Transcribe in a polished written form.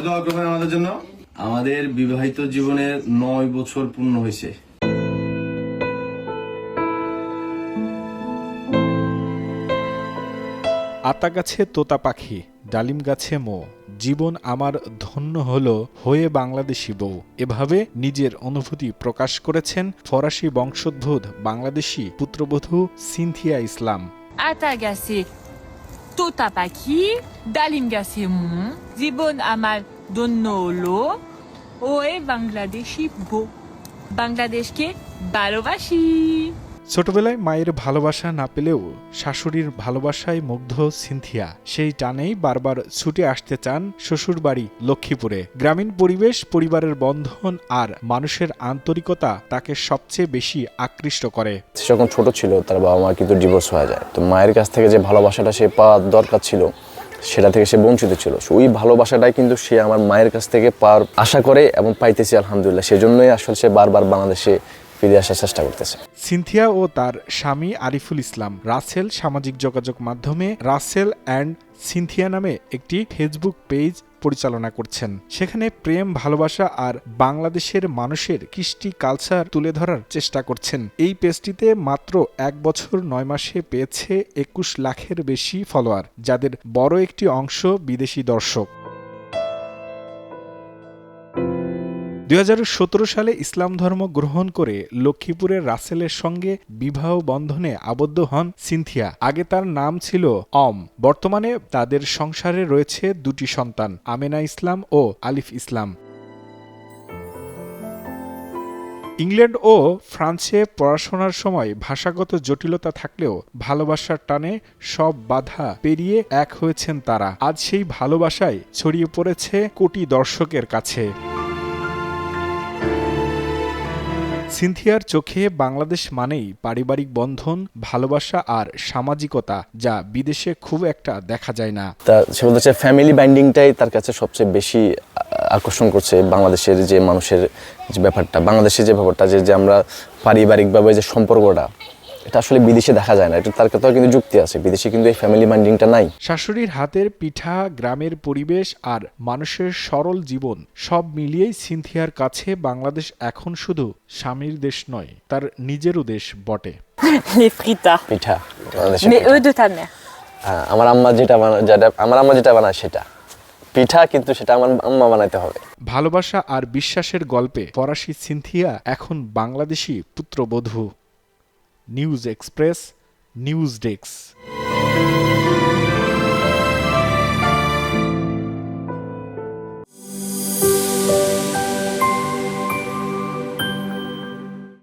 দোয়া করবেন আমাদের জন্য। আমাদের বিবাহিত জীবনের 9 বছর পূর্ণ হয়েছে। আতা গাছে তোতা পাখি, ডালিম গাছে মো, জীবন আমার ধন্য হলো হয়ে বাংলাদেশি বউ। এভাবে নিজের অনুভূতি প্রকাশ করেছেন ফরাসি বংশোদ্ভূত বাংলাদেশি পুত্রবধূ সিনথিয়া ইসলাম। আতা গাছে তোতা পাখি, ডালিম গাছে মো, জীবন আমার ধন্য হলো হয়ে বাংলাদেশি বউ। বাংলাদেশকে ভালোবাসি। ছোটবেলায় মায়ের ভালোবাসা না পেলেও শাশুড়ির ভালোবাসায় মুগ্ধ সিনথিয়া সেই টানেই বারবার ছুটে আসতে চান শ্বশুরবাড়ি লক্ষ্মীপুরে। গ্রামীণ পরিবেশ, পরিবারের বন্ধন আর মানুষের আন্তরিকতা তাকে সবচেয়ে বেশি আকৃষ্ট করে। সে যখন ছোট ছিল তার বাবা মা কিন্তু ডিভোর্স হয়ে যায়, তো মায়ের কাছ থেকে যে ভালোবাসাটা সে পাওয়ার দরকার ছিল সেটা থেকে সে বঞ্চিত ছিল। ওই ভালোবাসাটাই কিন্তু সে আমার মায়ের কাছ থেকে পাওয়ার আশা করে এবং পাইতেছে আলহামদুলিল্লাহ। সেজন্যই আসলে সে বারবার বাংলাদেশে ফিরে আসার চেষ্টা করতেছে। সিনথিয়া ও তার স্বামী আরিফুল ইসলাম রাসেল সামাজিক যোগাযোগ মাধ্যমে রাসেল অ্যান্ড সিনথিয়া নামে একটি ফেসবুক পেজ পরিচালনা করছেন। সেখানে প্রেম, ভালোবাসা আর বাংলাদেশের মানুষের কৃষ্টি কালচার তুলে ধরার চেষ্টা করছেন। এই পেজটিতে মাত্র 1 বছর 9 মাসে পেয়েছে 21 লাখের বেশি ফলোয়ার, যাদের বড় একটি অংশ বিদেশি দর্শক। 2017 সালে ইসলাম ধর্ম গ্রহণ করে লক্ষ্মীপুরের রাসেলের সঙ্গে বিবাহ বন্ধনে আবদ্ধ হন সিনথিয়া। আগে তার নাম ছিল অম। বর্তমানে তাদের সংসারে রয়েছে 2টি সন্তান, আমেনা ইসলাম ও আলিফ ইসলাম। ইংল্যান্ড ও ফ্রান্সে পড়াশোনার সময় ভাষাগত জটিলতা থাকলেও ভালোবাসার টানে সব বাধা পেরিয়ে এক হয়েছেন তারা। আজ সেই ভালোবাসায় ছড়িয়ে পড়েছে কোটি দর্শকের কাছে। সিনথিয়ার চোখে বাংলাদেশ মানেই পারিবারিক বন্ধন, ভালোবাসা আর সামাজিকতা, যা বিদেশে খুব একটা দেখা যায় না। তা সে বলতে ফ্যামিলি বাইন্ডিংটাই তার কাছে সবচেয়ে বেশি আকর্ষণ করছে। বাংলাদেশের যে মানুষের যে ব্যাপারটা, বাংলাদেশের যে ব্যাপারটা যে আমরা পারিবারিকভাবে যে সম্পর্কটা, এটা আসলে বিদেশে দেখা যায় না। এটা তার কথাও কিন্তু যুক্তি আছে, বিদেশে কিন্তু এই ফ্যামিলি বাইন্ডিংটা নাই। শাশুড়ির হাতের পিঠা, গ্রামের পরিবেশ আর মানুষের সরল জীবন সব মিলিয়েই সিনথিয়ার কাছে বাংলাদেশ এখন শুধু স্বামীর দেশ নয়, তার নিজেরও দেশ বটে। Les fritas. পিঠা, Mais eux de ta mère. আমার আম্মা যেটা বানায় সেটা পিঠা, কিন্তু সেটা আমার আম্মা বানাইতে হবে। ভালোবাসা আর বিশ্বাসের গল্পে ফরাসি সিনথিয়া এখন বাংলাদেশি পুত্রবধূ। News express, news desk.